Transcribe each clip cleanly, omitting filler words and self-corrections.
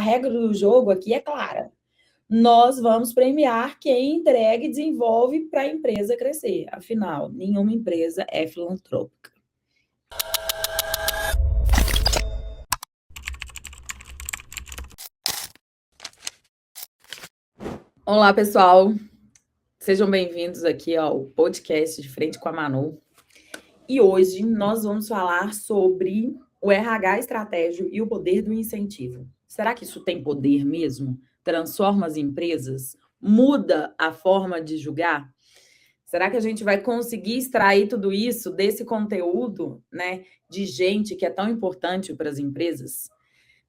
regra do jogo aqui é clara. Nós vamos premiar quem entrega e desenvolve para a empresa crescer. Afinal, nenhuma empresa é filantrópica. Olá, pessoal. Sejam bem-vindos aqui ao podcast de Frente com a Manu. E hoje nós vamos falar sobre o RH estratégico e o poder do incentivo. Será que isso tem poder mesmo? Transforma as empresas? Muda a forma de julgar? Será que a gente vai conseguir extrair tudo isso desse conteúdo, né, de gente que é tão importante para as empresas?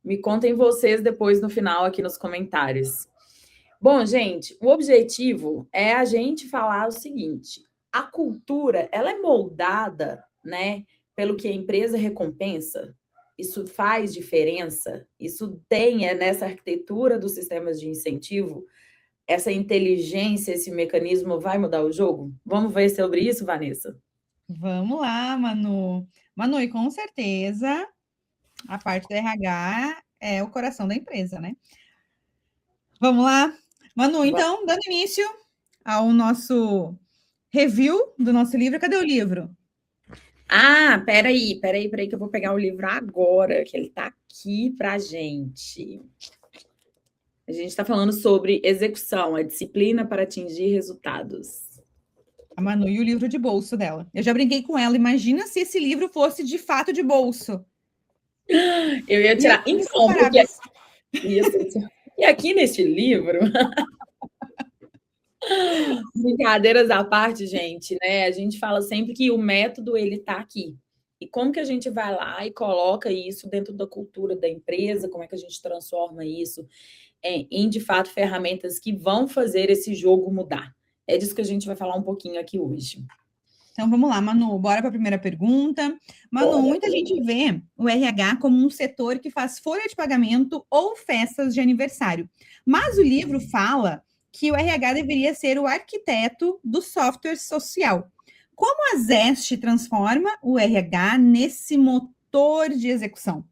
Me contem vocês depois no final aqui nos comentários. Bom, gente, o objetivo é a gente falar o seguinte: a cultura, ela é moldada, né, pelo que a empresa recompensa. Isso faz diferença? Isso tem nessa arquitetura dos sistemas de incentivo? Essa inteligência, esse mecanismo vai mudar o jogo? Vamos ver sobre isso, Vanessa? Vamos lá, Manu. Manu, e com certeza a parte do RH é o coração da empresa, né? Vamos lá? Manu, então, dando início ao nosso review do nosso livro. Cadê o livro? Ah, peraí, que eu vou pegar o livro agora, que ele tá aqui pra gente. A gente está falando sobre execução, a disciplina para atingir resultados. A Manu e o livro de bolso dela. Eu já brinquei com ela. Imagina se esse livro fosse de fato de bolso. Eu ia tirar. Então, porque isso. E aqui neste livro, brincadeiras à parte, gente, né? A gente fala sempre que o método ele está aqui. E como que a gente vai lá e coloca isso dentro da cultura da empresa? Como é que a gente transforma isso em de fato ferramentas que vão fazer esse jogo mudar? É disso que a gente vai falar um pouquinho aqui hoje. Então vamos lá, Manu, bora para a primeira pergunta. Manu, Bora. Muita gente vê o RH como um setor que faz folha de pagamento ou festas de aniversário. Mas o livro fala que o RH deveria ser o arquiteto do software social. Como a Zest transforma o RH nesse motor de execução?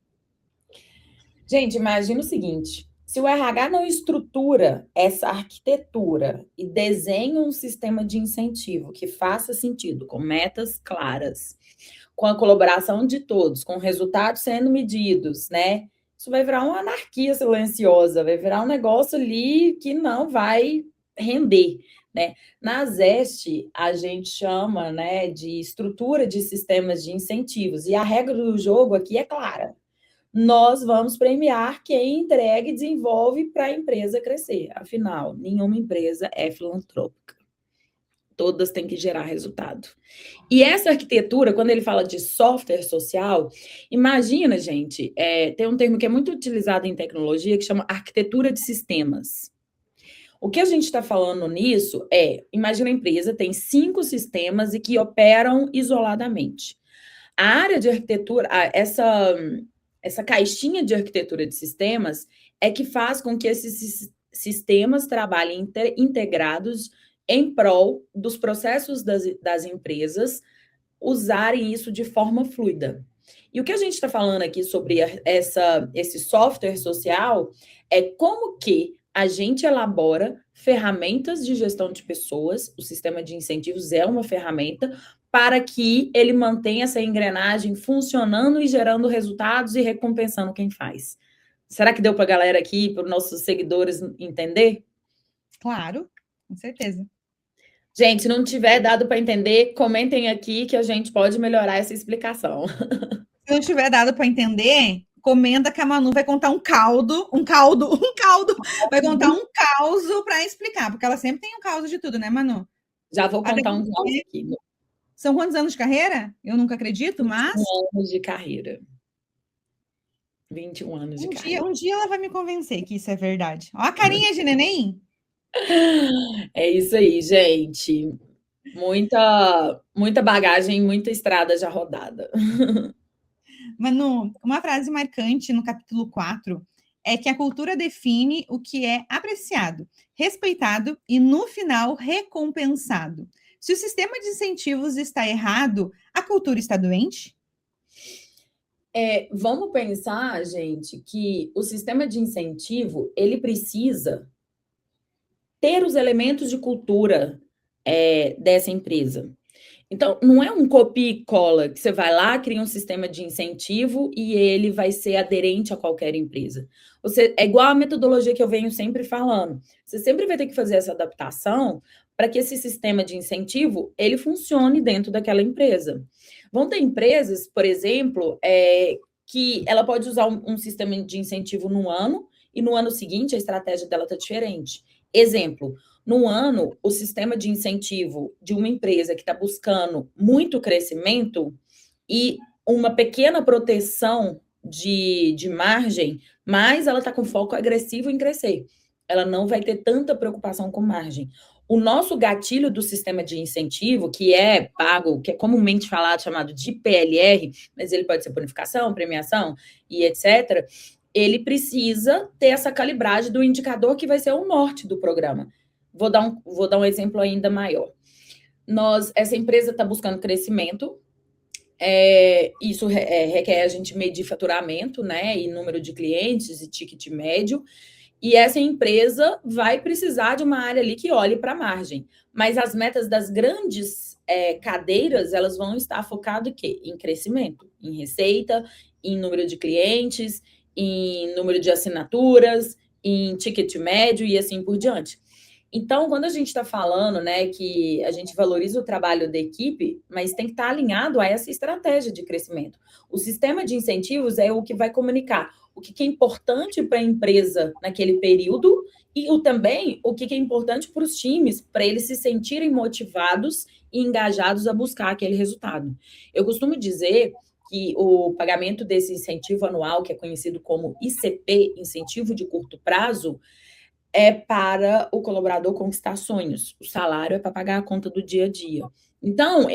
Gente, imagina o seguinte: se o RH não estrutura essa arquitetura e desenha um sistema de incentivo que faça sentido, com metas claras, com a colaboração de todos, com resultados sendo medidos, né? Isso vai virar uma anarquia silenciosa, vai virar um negócio ali que não vai render, né? Na Zest, a gente chama, né, de estrutura de sistemas de incentivos, e a regra do jogo aqui é clara. Nós vamos premiar quem entrega e desenvolve para a empresa crescer. Afinal, nenhuma empresa é filantrópica. Todas têm que gerar resultado. E essa arquitetura, quando ele fala de software social, imagina, gente, tem um termo que é muito utilizado em tecnologia que chama arquitetura de sistemas. O que a gente está falando nisso imagina a empresa tem 5 sistemas e que operam isoladamente. A área de arquitetura, essa caixinha de arquitetura de sistemas é que faz com que esses sistemas trabalhem integrados em prol dos processos das empresas usarem isso de forma fluida. E o que a gente está falando aqui sobre esse software social é como que a gente elabora ferramentas de gestão de pessoas, o sistema de incentivos é uma ferramenta, para que ele mantenha essa engrenagem funcionando e gerando resultados e recompensando quem faz. Será que deu para a galera aqui, para os nossos seguidores entender? Claro, com certeza. Gente, se não tiver dado para entender, comentem aqui que a gente pode melhorar essa explicação. Se não tiver dado para entender, comenta que a Manu vai contar um caldo, vai contar um caos para explicar, porque ela sempre tem um caos de tudo, né, Manu? Já vou contar um caos aqui. São quantos anos de carreira? Eu nunca acredito, mas... 21 anos de carreira. 21 anos de carreira. Um dia ela vai me convencer que isso é verdade. Ó a carinha de neném. É isso aí, gente. Muita bagagem, muita estrada já rodada. Manu, uma frase marcante no capítulo 4 é que a cultura define o que é apreciado, respeitado e, no final, recompensado. Se o sistema de incentivos está errado, a cultura está doente? Vamos pensar, gente, que o sistema de incentivo, ele precisa ter os elementos de cultura dessa empresa. Então, não é um copia e cola que você vai lá, cria um sistema de incentivo e ele vai ser aderente a qualquer empresa. É igual a metodologia que eu venho sempre falando. Você sempre vai ter que fazer essa adaptação para que esse sistema de incentivo ele funcione dentro daquela empresa. Vão ter empresas, por exemplo, que ela pode usar um sistema de incentivo no ano e no ano seguinte a estratégia dela está diferente. Exemplo, no ano, o sistema de incentivo de uma empresa que está buscando muito crescimento e uma pequena proteção de margem, mas ela está com foco agressivo em crescer. Ela não vai ter tanta preocupação com margem. O nosso gatilho do sistema de incentivo, que é pago, que é comumente falado, chamado de PLR, mas ele pode ser bonificação, premiação e etc., ele precisa ter essa calibragem do indicador que vai ser o norte do programa. Vou dar um exemplo ainda maior. Essa empresa está buscando crescimento, isso requer a gente medir faturamento, né, e número de clientes e ticket médio, e essa empresa vai precisar de uma área ali que olhe para a margem. Mas as metas das grandes cadeiras, elas vão estar focadas em quê? Em crescimento, em receita, em número de clientes, em número de assinaturas, em ticket médio e assim por diante. Então, quando a gente está falando, né, que a gente valoriza o trabalho da equipe, mas tem que estar alinhado a essa estratégia de crescimento. O sistema de incentivos é o que vai comunicar o que é importante para a empresa naquele período e também o que é importante para os times, para eles se sentirem motivados e engajados a buscar aquele resultado. Eu costumo dizer que o pagamento desse incentivo anual, que é conhecido como ICP, Incentivo de Curto Prazo, é para o colaborador conquistar sonhos. O salário é para pagar a conta do dia a dia. Então,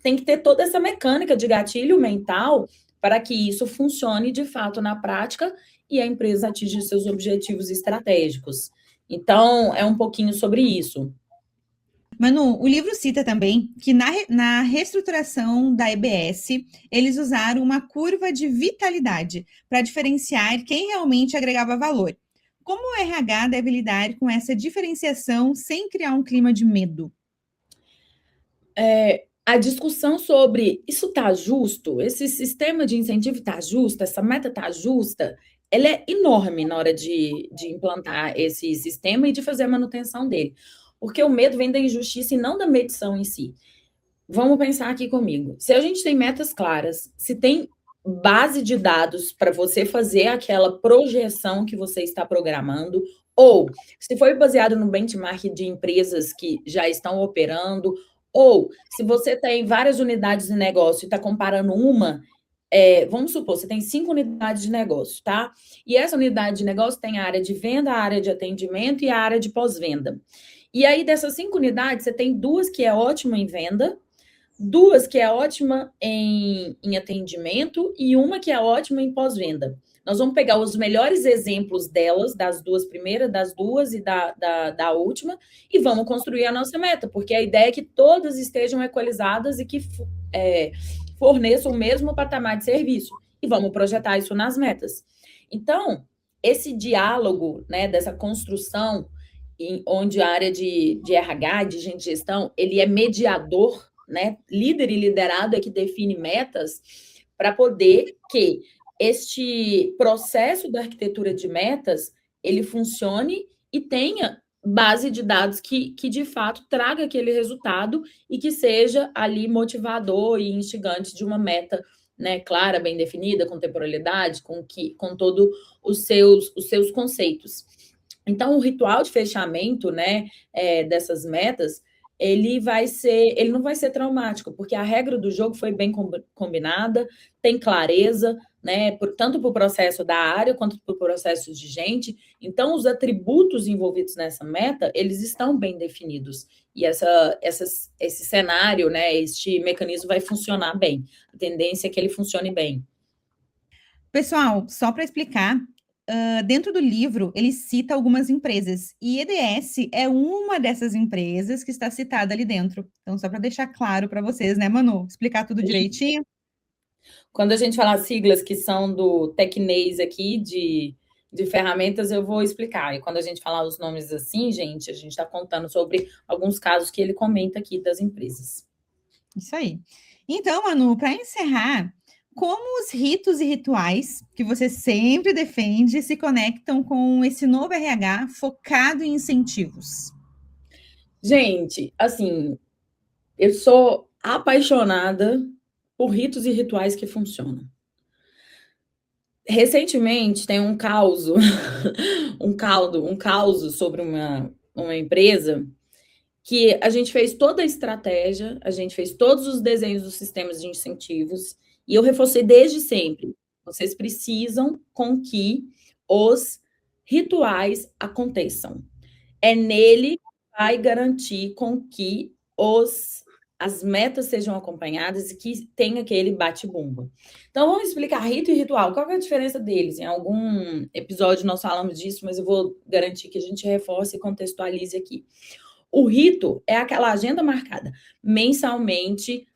tem que ter toda essa mecânica de gatilho mental para que isso funcione de fato na prática e a empresa atinja seus objetivos estratégicos. Então, é um pouquinho sobre isso. Manu, o livro cita também que na reestruturação da EBS, eles usaram uma curva de vitalidade para diferenciar quem realmente agregava valor. Como o RH deve lidar com essa diferenciação sem criar um clima de medo? A discussão sobre isso está justo, esse sistema de incentivo está justo, essa meta está justa, ela é enorme na hora de implantar esse sistema e de fazer a manutenção dele. Porque o medo vem da injustiça e não da medição em si. Vamos pensar aqui comigo. Se a gente tem metas claras, se tem base de dados para você fazer aquela projeção que você está programando, ou se foi baseado no benchmark de empresas que já estão operando, ou se você tem várias unidades de negócio e está comparando uma, vamos supor, você tem 5 unidades de negócio, tá? E essa unidade de negócio tem a área de venda, a área de atendimento e a área de pós-venda. E aí, dessas 5 unidades, você tem 2 que é ótima em venda, 2 que é ótima em atendimento e uma que é ótima em pós-venda. Nós vamos pegar os melhores exemplos delas, das 2 primeiras, das 2 e da última, e vamos construir a nossa meta, porque a ideia é que todas estejam equalizadas e que forneçam o mesmo patamar de serviço. E vamos projetar isso nas metas. Então, esse diálogo, né, dessa construção, onde a área de RH, de gente de gestão, ele é mediador, né? Líder e liderado é que define metas para poder que este processo da arquitetura de metas ele funcione e tenha base de dados que de fato traga aquele resultado e que seja ali motivador e instigante de uma meta, né, clara, bem definida, com temporalidade, com todos os seus conceitos. Então, o ritual de fechamento, né, dessas metas, ele não vai ser traumático, porque a regra do jogo foi bem combinada, tem clareza, né, tanto para o processo da área quanto para o processo de gente. Então, os atributos envolvidos nessa meta, eles estão bem definidos. E esse cenário, né, este mecanismo vai funcionar bem. A tendência é que ele funcione bem. Pessoal, só para explicar, dentro do livro, ele cita algumas empresas, e EDS é uma dessas empresas que está citada ali dentro. Então, só para deixar claro para vocês, né, Manu? Explicar tudo direitinho. Quando a gente falar siglas que são do tecnês aqui, de ferramentas, eu vou explicar. E quando a gente falar os nomes assim, gente, a gente está contando sobre alguns casos que ele comenta aqui das empresas. Isso aí. Então, Manu, para encerrar, como os ritos e rituais que você sempre defende se conectam com esse novo RH focado em incentivos? Gente, assim, eu sou apaixonada por ritos e rituais que funcionam. Recentemente tem um caos, um caos sobre uma empresa que a gente fez toda a estratégia, a gente fez todos os desenhos dos sistemas de incentivos, e eu reforcei desde sempre. Vocês precisam com que os rituais aconteçam. É nele que vai garantir com que as metas sejam acompanhadas e que tenha aquele bate-bomba. Então, vamos explicar rito e ritual. Qual é a diferença deles? Em algum episódio nós falamos disso, mas eu vou garantir que a gente reforce e contextualize aqui. O rito é aquela agenda marcada mensalmente,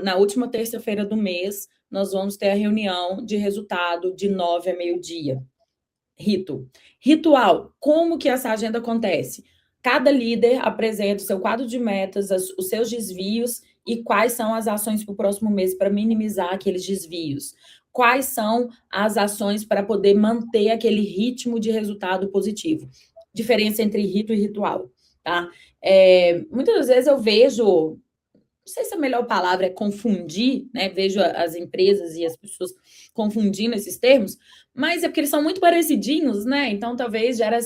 na última terça-feira do mês, nós vamos ter a reunião de resultado de 9 a meio-dia. Rito. Ritual. Como que essa agenda acontece? Cada líder apresenta o seu quadro de metas, os seus desvios e quais são as ações para o próximo mês para minimizar aqueles desvios. Quais são as ações para poder manter aquele ritmo de resultado positivo. Diferença entre rito e ritual, tá? Muitas vezes eu vejo, não sei se a melhor palavra é confundir, né? Vejo as empresas e as pessoas confundindo esses termos, mas é porque eles são muito parecidinhos, né? Então, talvez gere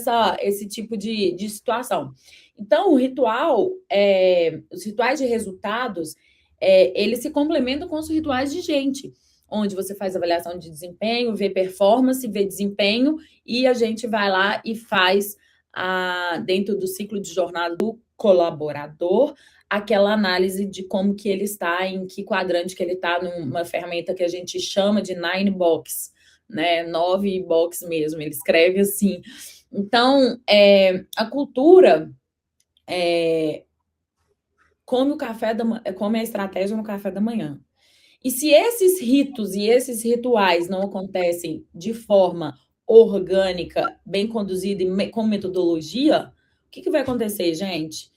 esse tipo de situação. Então, os rituais de resultados, eles se complementam com os rituais de gente, onde você faz avaliação de desempenho, vê performance, vê desempenho, e a gente vai lá e faz, dentro do ciclo de jornada do colaborador, aquela análise de como que ele está, em que quadrante que ele está, numa ferramenta que a gente chama de 9 box, né? 9 box mesmo, ele escreve assim. Então, a cultura come a estratégia no café da manhã. E se esses ritos e esses rituais não acontecem de forma orgânica, bem conduzida e com metodologia, o que vai acontecer, gente?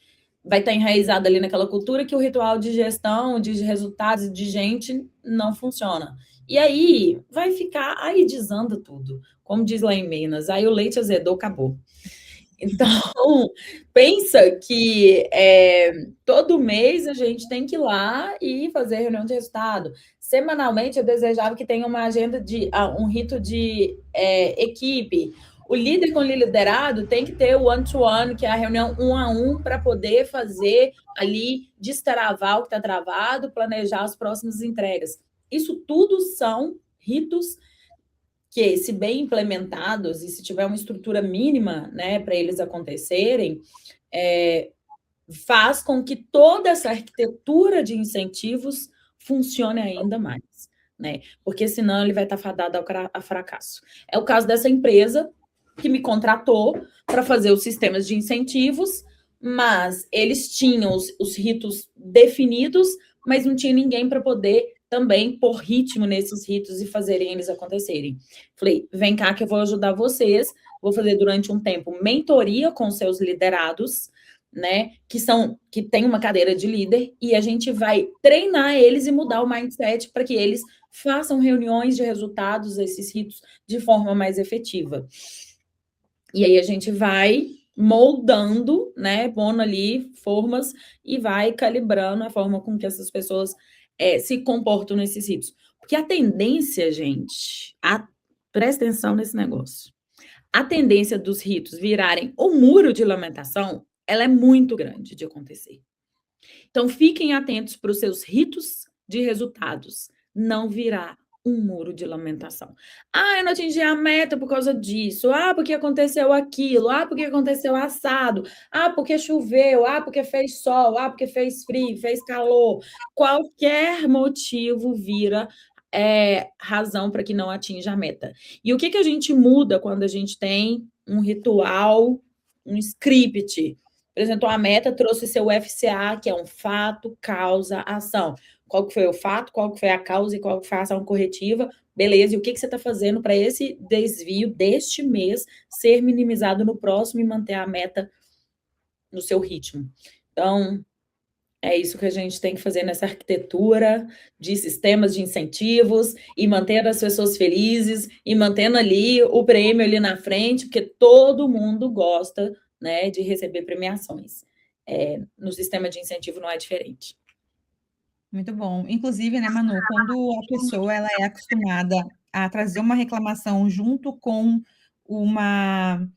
Vai estar enraizado ali naquela cultura que o ritual de gestão, de resultados de gente não funciona. E aí vai ficar, aí desanda tudo. Como diz lá em Minas, aí o leite azedou, acabou. Então, pensa que todo mês a gente tem que ir lá e fazer reunião de resultado. Semanalmente, eu desejava que tenha uma agenda um rito de equipe. O líder com o liderado tem que ter o one-to-one, que é a reunião 1 a 1, para poder fazer ali, destravar o que está travado, planejar as próximas entregas. Isso tudo são ritos que, se bem implementados e se tiver uma estrutura mínima, né, para eles acontecerem, faz com que toda essa arquitetura de incentivos funcione ainda mais, né? Porque senão ele vai estar fadado ao fracasso. É o caso dessa empresa que me contratou para fazer os sistemas de incentivos, mas eles tinham os ritos definidos, mas não tinha ninguém para poder também pôr ritmo nesses ritos e fazerem eles acontecerem. Falei, vem cá que eu vou ajudar vocês, vou fazer durante um tempo mentoria com seus liderados, né, que tem uma cadeira de líder, e a gente vai treinar eles e mudar o mindset para que eles façam reuniões de resultados, esses ritos, de forma mais efetiva. E aí a gente vai moldando, né, pondo ali formas e vai calibrando a forma com que essas pessoas se comportam nesses ritos. Porque a tendência, gente, presta atenção nesse negócio. A tendência dos ritos virarem um muro de lamentação, ela é muito grande de acontecer. Então, fiquem atentos para os seus ritos de resultados, não virar um muro de lamentação. Eu não atingi a meta por causa disso. Porque aconteceu aquilo. Porque aconteceu assado. Porque choveu. Porque fez sol. Porque fez frio, fez calor. Qualquer motivo vira razão para que não atinja a meta. E o que a gente muda quando a gente tem um ritual, um script? Apresentou a meta, trouxe seu FCA, que é um fato, causa, ação. qual que foi o fato, qual que foi a causa e qual que foi a ação corretiva, beleza, e o que você está fazendo para esse desvio deste mês ser minimizado no próximo e manter a meta no seu ritmo. Então, é isso que a gente tem que fazer nessa arquitetura de sistemas de incentivos e manter as pessoas felizes e mantendo ali o prêmio ali na frente, porque todo mundo gosta, né, de receber premiações. No sistema de incentivo não é diferente. Muito bom. Inclusive, né, Manu, quando a pessoa ela é acostumada a trazer uma reclamação junto com uma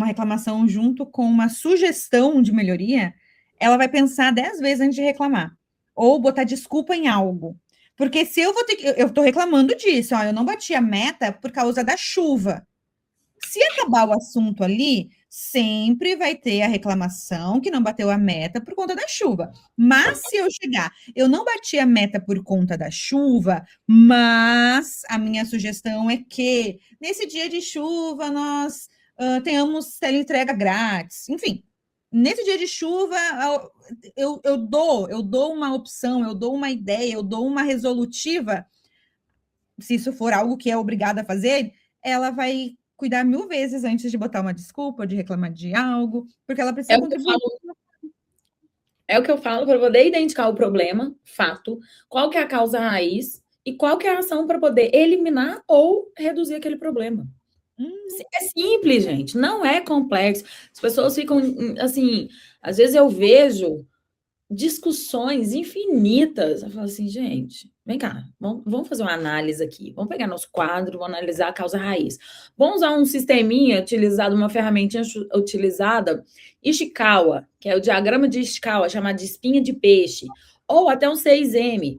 reclamação junto com uma sugestão de melhoria, ela vai pensar 10 vezes antes de reclamar ou botar desculpa em algo. Porque se eu vou ter que, eu estou reclamando disso, ó, eu não bati a meta por causa da chuva. Se acabar o assunto ali, sempre vai ter a reclamação que não bateu a meta por conta da chuva. Mas se eu chegar, eu não bati a meta por conta da chuva, mas a minha sugestão é que nesse dia de chuva nós tenhamos teleentrega grátis. Enfim, nesse dia de chuva eu dou uma opção, eu dou uma ideia, eu dou uma resolutiva. Se isso for algo que é obrigada a fazer, ela vai cuidar 1000 vezes antes de botar uma desculpa, de reclamar de algo, porque ela precisa contribuir. É o que eu falo para poder identificar o problema, fato, qual que é a causa raiz e qual que é a ação para poder eliminar ou reduzir aquele problema. É simples, gente, não é complexo. As pessoas ficam, assim, às vezes eu vejo discussões infinitas. Eu falo assim, gente, vem cá, vamos fazer uma análise aqui. Vamos pegar nosso quadro, vamos analisar a causa raiz. Vamos usar um sisteminha utilizado, uma ferramentinha utilizada, Ishikawa, que é o diagrama de Ishikawa, chamado de espinha de peixe, ou até um 6M.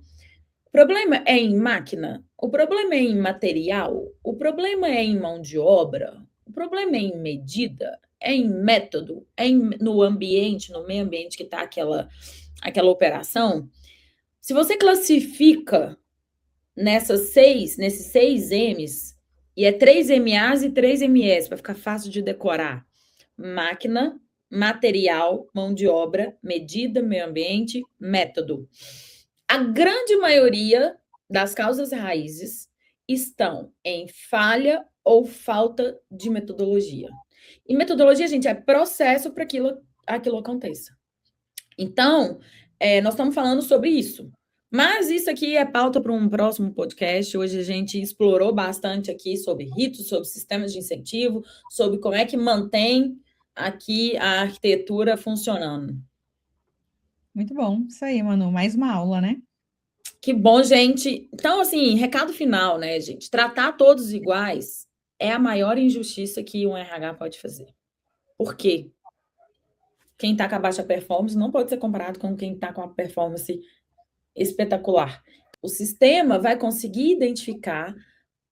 O problema é em máquina? O problema é em material? O problema é em mão de obra? O problema é em medida? É em método? É no ambiente, no meio ambiente que está aquela operação? Se você classifica nesses 6 M's, e é 3 MAs e 3 MS, para ficar fácil de decorar. Máquina, material, mão de obra, medida, meio ambiente, método. A grande maioria das causas raízes estão em falha ou falta de metodologia. E metodologia, gente, é processo para aquilo aconteça. Então, nós estamos falando sobre isso. Mas isso aqui é pauta para um próximo podcast. Hoje a gente explorou bastante aqui sobre ritos, sobre sistemas de incentivo, sobre como é que mantém aqui a arquitetura funcionando. Muito bom, isso aí, Manu. Mais uma aula, né? Que bom, gente. Então, assim, recado final, né, gente? Tratar todos iguais é a maior injustiça que um RH pode fazer. Por quê? Quem está com a baixa performance não pode ser comparado com quem está com a performance espetacular. O sistema vai conseguir identificar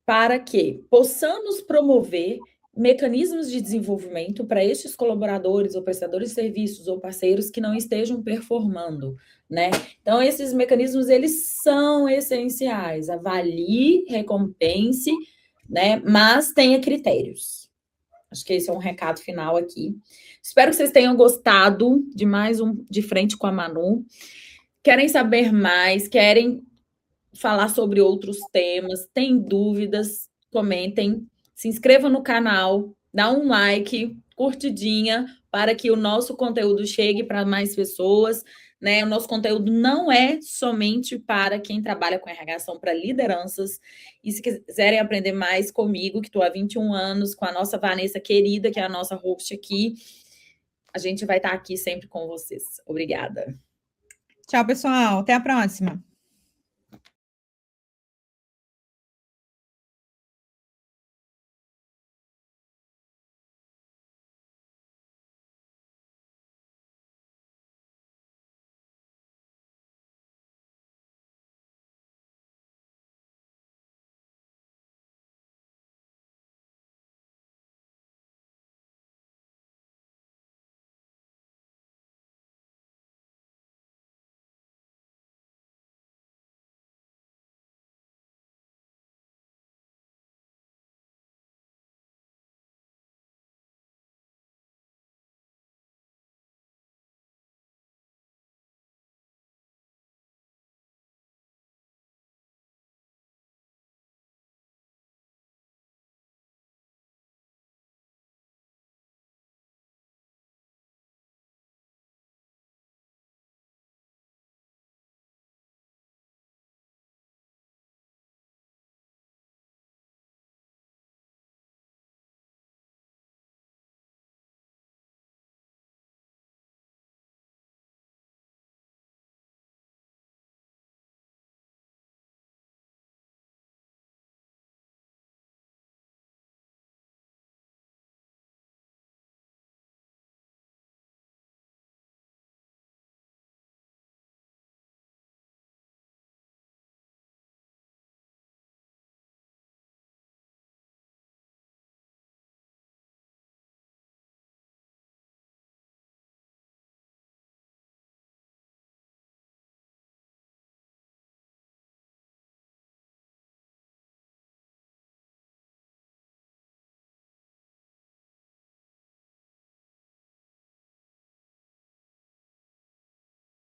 para que possamos promover mecanismos de desenvolvimento para estes colaboradores ou prestadores de serviços ou parceiros que não estejam performando, né? Então, esses mecanismos, eles são essenciais. Avalie, recompense, né? Mas tenha critérios. Acho que esse é um recado final aqui. Espero que vocês tenham gostado de mais um De Frente com a Manu. Querem saber mais? Querem falar sobre outros temas? Tem dúvidas? Comentem. Se inscreva no canal, dá um like, curtidinha, para que o nosso conteúdo chegue para mais pessoas, né? O nosso conteúdo não é somente para quem trabalha com RH, são para lideranças. E se quiserem aprender mais comigo, que estou há 21 anos, com a nossa Vanessa querida, que é a nossa host aqui, a gente vai estar aqui sempre com vocês. Obrigada. Tchau, pessoal. Até a próxima.